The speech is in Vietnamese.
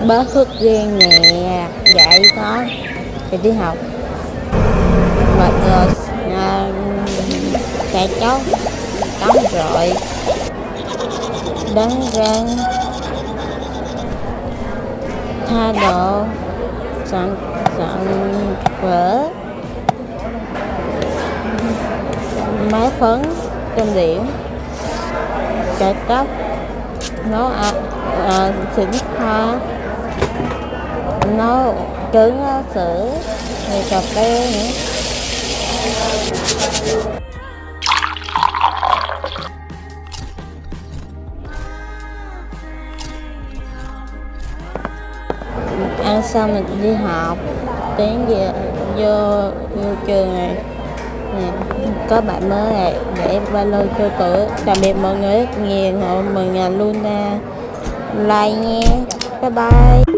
bớt thuốc riêng nè, dạy con thì đi học mệt rồi, chạy chó tắm rồi đánh răng tha đồ soạn soạn vở máy phấn trang điểm chải tóc nấu xịn hoa nấu trứng sữa rồi cà phê nữa. Ăn xong mình đi học đến giờ vô trường này nè, có bạn mới này để ba lô cho cửa. Tạm biệt mọi người rất nhiều, mừng Luna like nha, bye bye.